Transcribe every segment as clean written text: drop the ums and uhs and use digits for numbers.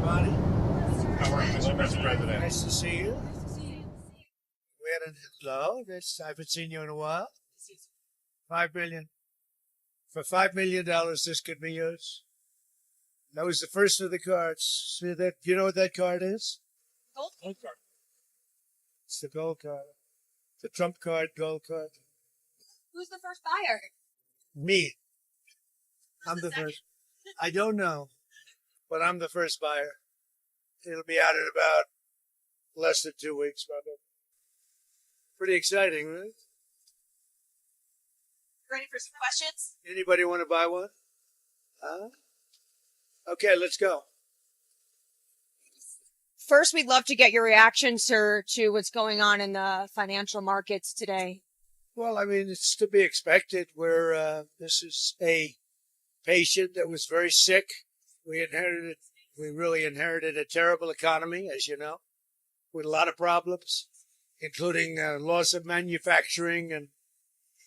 everybody. How are you, Mr. President? Nice to see you. Hello. I haven't seen you in a while. $5 million. For $5 million, this could be yours. That was the first of the cards. See that? You know what that card is? Gold card. It's the gold card. The Trump card, gold card. Who's the first buyer? Me. I'm the first. I don't know, but I'm the first buyer. It'll be out in about less than 2 weeks, probably. Pretty exciting, right? Ready for some questions? Anybody want to buy one? Okay, let's go. First, we'd love to get your reaction, sir, to what's going on in the financial markets today. Well, I mean, it's to be expected. This is a patient that was very sick. We really inherited a terrible economy, as you know, with a lot of problems, including loss of manufacturing and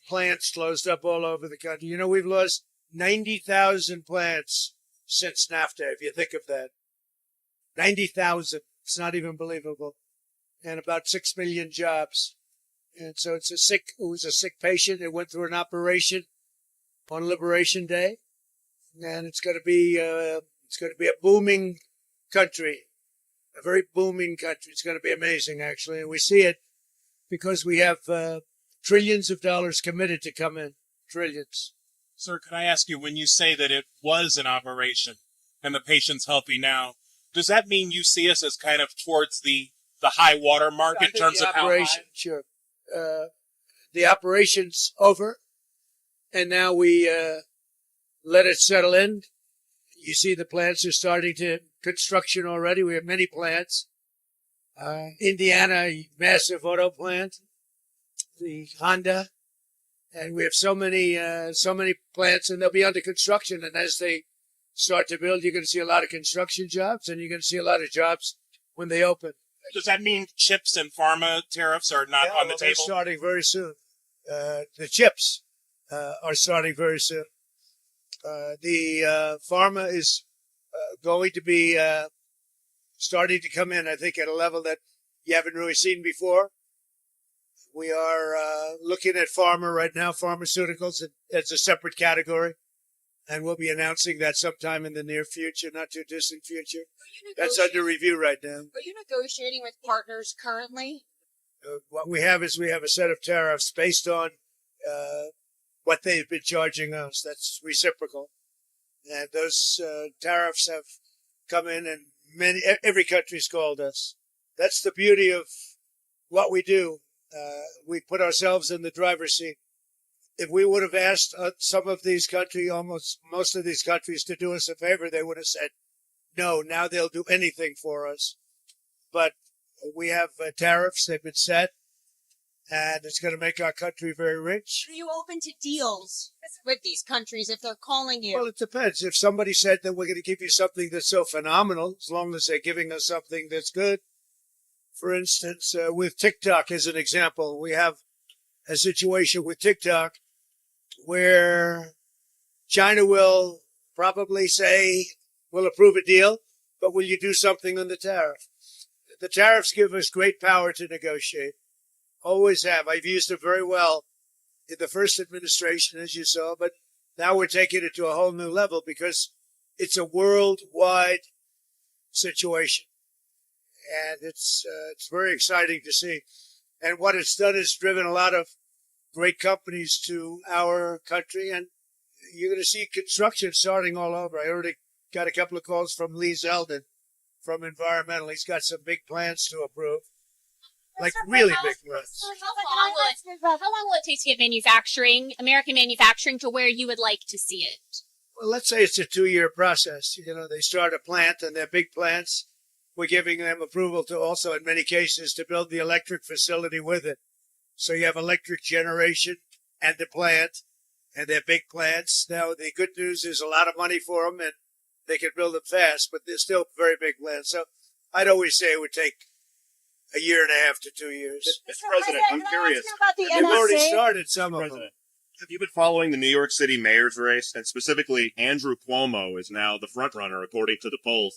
plants closed up all over the country. You know, we've lost 90,000 plants since NAFTA, if you think of that. 90,000. It's not even believable. And about 6 million jobs. And so it was a sick patient. It went through an operation on Liberation Day. And it's going to be a booming country, a very booming country. It's going to be amazing, actually. And we see it because we have trillions of dollars committed to come in. Trillions. Sir, could I ask you, when you say that it was an operation and the patient's healthy now, does that mean you see us as kind of towards the high water mark in terms of how high? Sure. The operation's over, and now we let it settle in. You see the plants are starting to construction already. We have many plants. Indiana, massive auto plant, the Honda, and we have so many plants, and they'll be under construction. And as they start to build, you're going to see a lot of construction jobs, and you're going to see a lot of jobs when they open. Does that mean chips and pharma tariffs are not on the table? They're starting very soon. The chips are starting very soon. The pharma is going to be starting to come in, I think, at a level that you haven't really seen before. We are looking at pharma right now, pharmaceuticals as a separate category. And we'll be announcing that sometime in the near future, not too distant future. That's under review right now. Are you negotiating with partners currently? What we have is a set of tariffs based on what they've been charging us. That's reciprocal. And those tariffs have come in, and every country's called us. That's the beauty of what we do. We put ourselves in the driver's seat. If we would have asked some of these countries, almost most of these countries, to do us a favor, they would have said, no, now they'll do anything for us. But we have tariffs, they've been set, and it's going to make our country very rich. Are you open to deals with these countries if they're calling you? Well, it depends. If somebody said that we're going to give you something that's so phenomenal, as long as they're giving us something that's good. For instance, with TikTok as an example, we have a situation with TikTok where China will probably say, we'll approve a deal, but will you do something on the tariff? The tariffs give us great power to negotiate. Always have. I've used it very well in the first administration, as you saw, but now we're taking it to a whole new level because it's a worldwide situation. And it's very exciting to see. And what it's done is driven a lot of great companies to our country, and you're going to see construction starting all over. I already got a couple of calls from Lee Zeldin from Environmental. He's got some big plans to approve, like really big plans. How long will it take to get American manufacturing to where you would like to see it? Well, let's say it's a 2-year process. You know, they start a plant, and they're big plants. We're giving them approval to also, in many cases, to build the electric facility with it. So you have electric generation and the plant, and they're big plants. Now, the good news is a lot of money for them, and they can build them fast, but they're still very big plants. So I'd always say it would take a year and a half to 2 years. Mr. President, I'm curious. About the They've already NSA? started some of them. President, have you been following the New York City mayor's race? And specifically, Andrew Cuomo is now the front runner, according to the polls.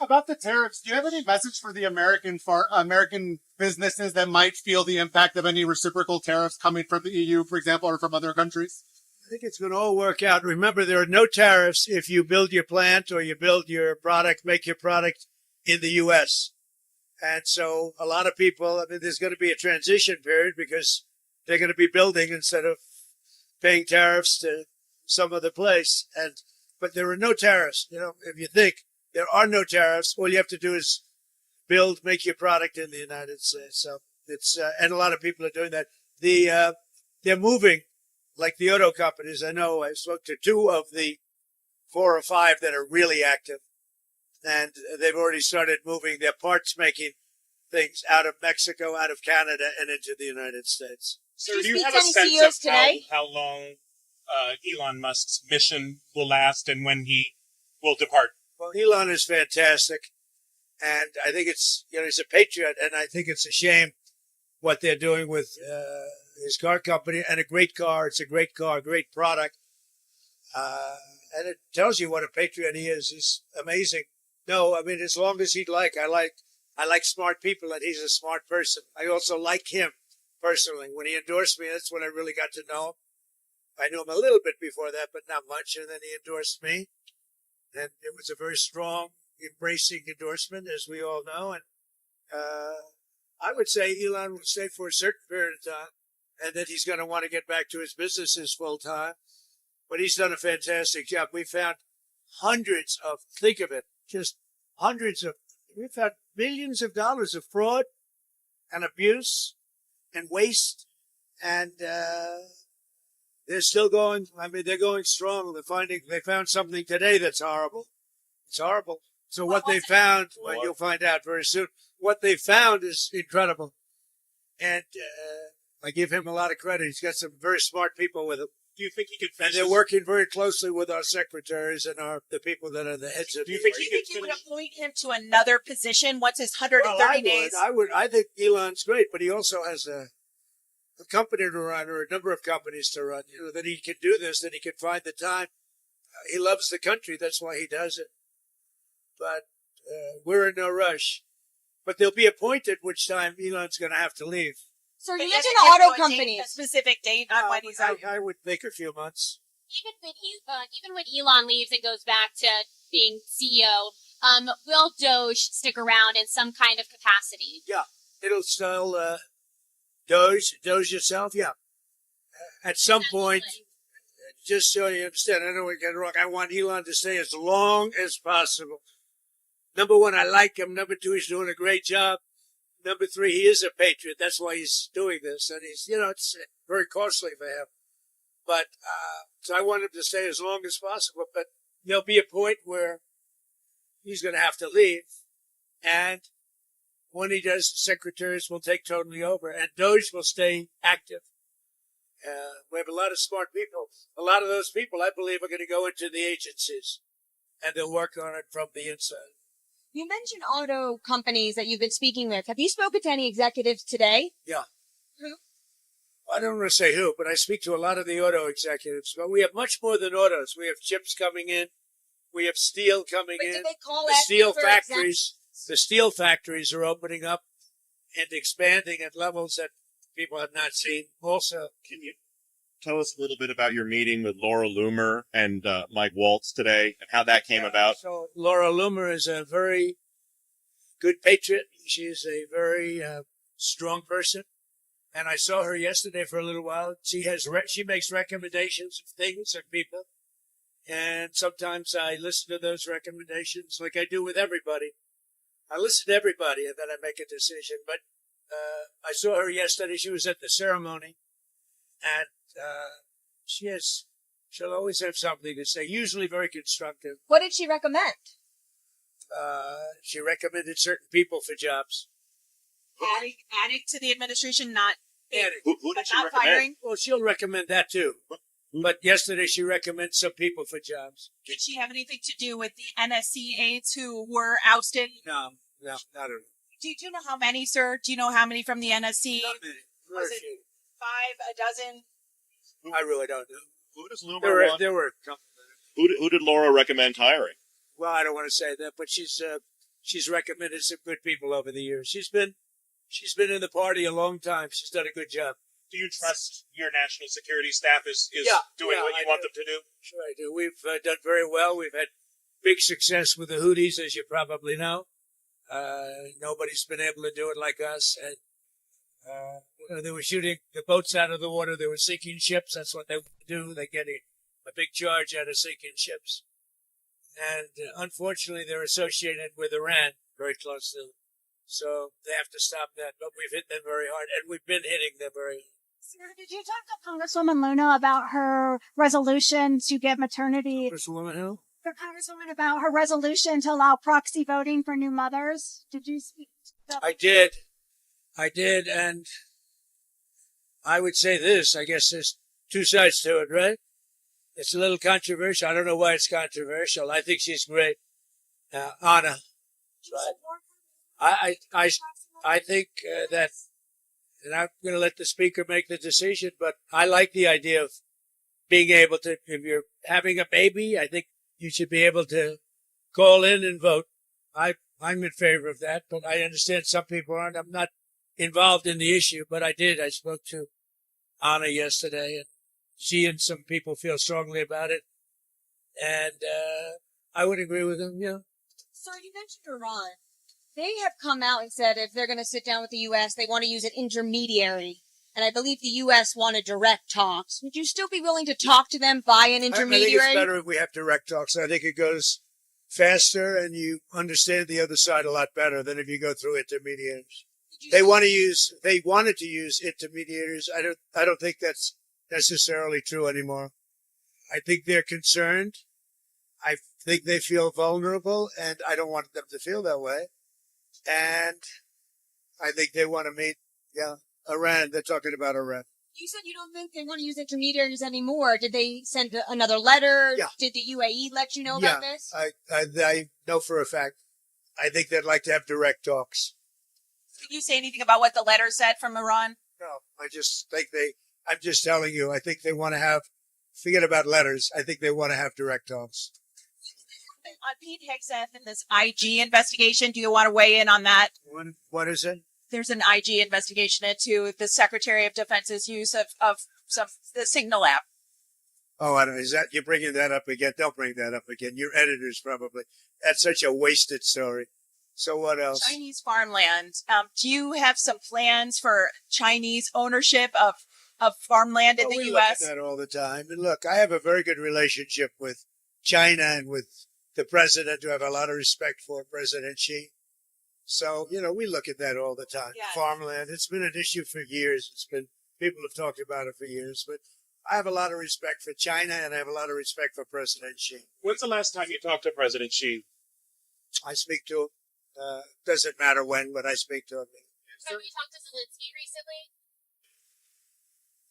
About the tariffs, do you have any message for the American businesses that might feel the impact of any reciprocal tariffs coming from the EU, for example, or from other countries? I think it's going to all work out. Remember, there are no tariffs if you build your plant or you build your product, make your product in the U.S. And so a lot of people, I mean, there's going to be a transition period because they're going to be building instead of paying tariffs to some other place. But there are no tariffs. You know, if you think there are no tariffs, all you have to do is make your product in the United States. So and a lot of people are doing that. They're moving. Like the auto companies, I know I spoke to 2 of the 4 or 5 that are really active, and they've already started moving their parts making things out of Mexico, out of Canada, and into the United States. So Did do you you speak have to a any sense CEOs of today? how long Elon Musk's mission will last and when he will depart? Well, Elon is fantastic, and I think he's a patriot, and I think it's a shame what they're doing with his car company, and a great car. It's a great car, great product. And it tells you what a patriot he is. He's amazing. No, I mean, as long as he'd I like smart people, and he's a smart person. I also like him personally. When he endorsed me, that's when I really got to know him. I knew him a little bit before that, but not much. And then he endorsed me. And it was a very strong, embracing endorsement, as we all know. And I would say Elon will stay for a certain period of time, and that he's going to want to get back to his businesses full time. But he's done a fantastic job. We found think of it, we found millions of dollars of fraud and abuse and waste. And they're still going, they're going strong. They found something today that's horrible. It's horrible. So what they found, well, you'll find out very soon. What they found is incredible. And I give him a lot of credit. He's got some very smart people with him. Do you think he could And finish? they're working very closely with our secretaries and the people that are the heads of. Do you think Do he you could think you would finish? appoint him to another position once his 130 Well, days? I think Elon's great, but he also has a company to run, or a number of companies to run. You know, that he can do this, that he can find the time. He loves the country. That's why he does it. But we're in no rush. But there'll be a point at which time Elon's going to have to leave. So you But mentioned you have auto to give a companies. specific date on when he's out. I would think a few months. Even when Elon leaves and goes back to being CEO, will Doge stick around in some kind of capacity? Yeah, it'll still Doge yourself. Yeah, at some point. Just so you understand, I don't want to get it wrong. I want Elon to stay as long as possible. Number 1, I like him. Number 2, he's doing a great job. Number 3, he is a patriot. That's why he's doing this. And it's very costly for him. But, so I want him to stay as long as possible. But there'll be a point where he's going to have to leave. And when he does, the secretaries will take totally over. And Doge will stay active. We have a lot of smart people. A lot of those people, I believe, are going to go into the agencies, and they'll work on it from the inside. You mentioned auto companies that you've been speaking with. Have you spoken to any executives today? Yeah. Who? I don't want to say who, but I speak to a lot of the auto executives. But we have much more than autos. We have chips coming in. We have steel coming But in. did they call The at steel you for factories. The steel factories are opening up and expanding at levels that people have not seen. Also, Can you tell us a little bit about your meeting with Laura Loomer and Mike Waltz today, and how that came about? So Laura Loomer is a very good patriot. She's a very strong person, and I saw her yesterday for a little while. She makes recommendations of things and people, and sometimes I listen to those recommendations, like I do with everybody. I listen to everybody, and then I make a decision. But I saw her yesterday. She was at the ceremony, and she'll always have something to say, usually very constructive. What did she recommend? She recommended certain people for jobs. Adding to the administration, not Adding. Who but did she not recommend? firing. Well, she'll recommend that too. But yesterday she recommended some people for jobs. Did she have anything to do with the NSC aides who were ousted? No, not at all. Do you know how many, sir? Do you know how many from the NSC? Not many. Very Was it few. 5, a dozen? I really don't know. Who does Loomer want? There were a couple. Who did Laura recommend hiring? well, I don't want to say that, but she's recommended some good people over the years. She's been in the party a long time. She's done a good job. Do you trust your national security staff is doing what you want them to do? Sure I do. We've done very well. We've had big success with the Houthis, as you probably know. Nobody's been able to do it like us. And they were shooting the boats out of the water. They were sinking ships. That's what they do. They get a big charge out of sinking ships. And unfortunately, they're associated with Iran very closely. So they have to stop that. But we've hit them very hard, and we've been hitting them very hard. Sir, did you talk to Congresswoman Luna about her resolution to get maternity? Congresswoman who? The Congresswoman about her resolution to allow proxy voting for new mothers. Did you speak to that? I did, and I would say this. I guess there's two sides to it, right? It's a little controversial. I don't know why it's controversial. I think she's great. Anna. Right. I think that, and I'm going to let the speaker make the decision, but I like the idea of being able to, if you're having a baby, I think you should be able to call in and vote. I'm in favor of that, but I understand some people aren't. I'm not involved in the issue, but I did. I spoke to Anna yesterday, and she and some people feel strongly about it. And I would agree with them, yeah. So you mentioned Iran. They have come out and said if they're going to sit down with the U.S., they want to use an intermediary. And I believe the U.S. wanted direct talks. Would you still be willing to talk to them by an intermediary? I think it's better if we have direct talks. I think it goes faster and you understand the other side a lot better than if you go through intermediaries. They wanted to use intermediaries. I don't think that's necessarily true anymore. I think they're concerned. I think they feel vulnerable, and I don't want them to feel that way. And I think they want to meet, Iran. They're talking about Iran. You said you don't think they want to use intermediaries anymore. Did they send another letter? Yeah. Did the UAE let you know about this? I know for a fact. I think they'd like to have direct talks. Can you say anything about what the letter said from Iran? No, I just think I'm just telling you, I think they want to have, forget about letters. I think they want to have direct talks. On Pete Hegseth and this IG investigation, do you want to weigh in on that? What is it? There's an IG investigation into the Secretary of Defense's use of the Signal app. Oh, I don't, is that, you're bringing that up again? Don't bring that up again. Your editors probably. That's such a wasted story. So what else? Chinese farmland. Do you have some plans for Chinese ownership of farmland in the U.S.? We look at that all the time. And look, I have a very good relationship with China and with the president, who I have a lot of respect for, President Xi. So, we look at that all the time. Yeah. Farmland, it's been an issue for years. People have talked about it for years, but I have a lot of respect for China and I have a lot of respect for President Xi. When's the last time you talked to President Xi? I speak to him. Doesn't matter when, but I speak to him. Have you talked to Zelensky recently?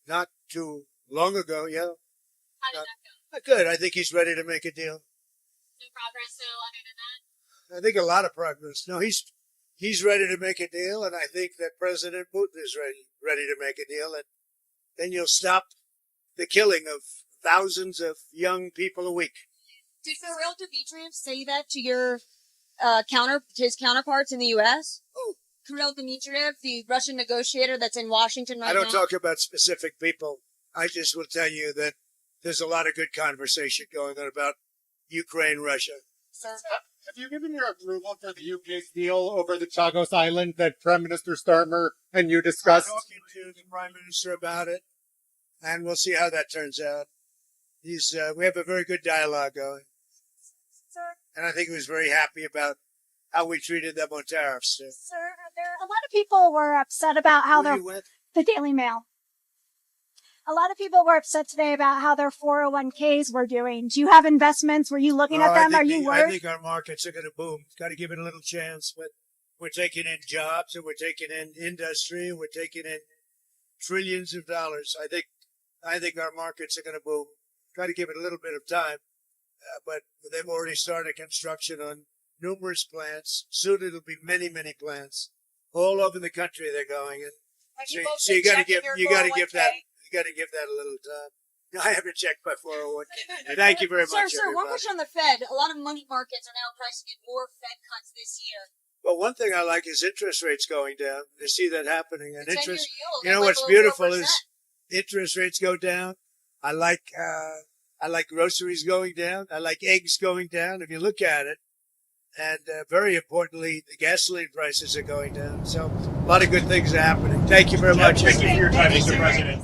Not too long ago, yeah. How did that go? Good. I think he's ready to make a deal. No progress still other than that? I think a lot of progress. No, he's ready to make a deal, and I think that President Putin is ready to make a deal, and then you'll stop the killing of thousands of young people a week. Did Kirill Dmitriev say that to your his counterparts in the U.S.? Oh. Kirill Dmitriev, the Russian negotiator that's in Washington right now? I don't talk about specific people. I just will tell you that there's a lot of good conversation going on about Ukraine, Russia. Sir, have you given your approval for the UK's deal over the Chagos Island that Prime Minister Starmer and you discussed? I'm talking to the Prime Minister about it, and we'll see how that turns out. We have a very good dialogue going. Sir, and I think he was very happy about how we treated them on tariffs. Sir, a lot of people were upset about how the Daily Mail. A lot of people were upset today about how their 401ks were doing. Do you have investments? Were you looking at them? Are you worried? I think our markets are going to boom. Got to give it a little chance. But we're taking in jobs and we're taking in industry and we're taking in trillions of dollars. I think our markets are going to boom. Got to give it a little bit of time. But they've already started construction on numerous plants. Soon it'll be many, many plants all over the country. They're going, and so you got to give that a little time. I haven't checked my 401k. Thank you very much, Sir, one everybody. question on the Fed. A lot of money markets are now pricing in more Fed cuts this year. Well, one thing I like is interest rates going down. You see that happening. And The 10-year interest, yield you know is what's below beautiful 4%. is interest rates go down. I like groceries going down. I like eggs going down. If you look at it, and very importantly, the gasoline prices are going down. So a lot of good things are happening. Thank you very much. Thank you for your time, Mr. President.